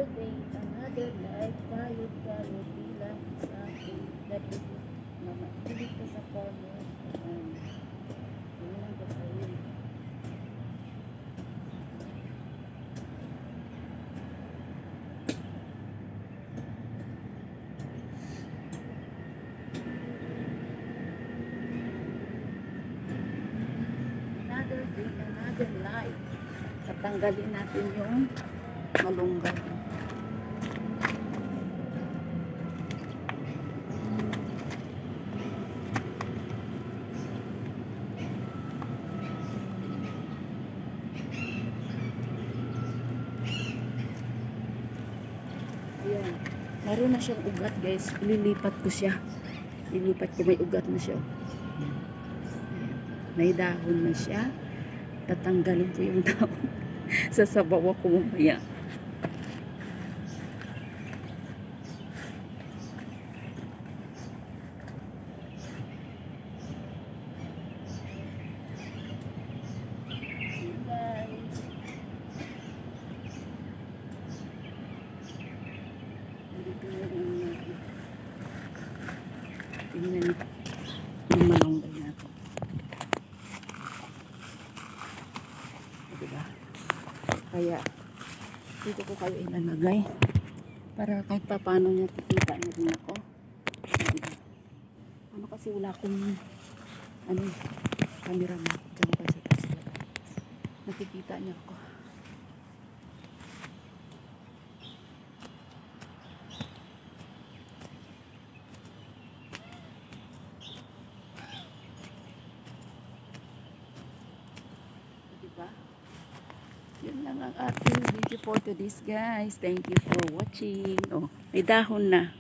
Another day, another life, tayo bilang isa nabibig naman. Bilig ko sa corner. Yun lang ko kayo. Another day, another life. Tatanggalin natin yung malunggay. Ayan. Meron na siyang ugat, guys. Ililipat ko siya. Ililipat ko, may ugat na siya. Ayan. Ayan. May dahon na siya. Tatanggalin ko yung dahon. Sasabaw ako mamaya. Tingnan yung malunggay natin. Diba? Kaya dito ko kayo ilalagay para kahit pa paano niya kikita na din ako. Diba? Ano kasi wala akong camera mo. Diyan ko sa taas. Nakikita niya ako. Diba? Yun lang ang ating video for today's guys. Thank you for watching. Oh, may dahon na.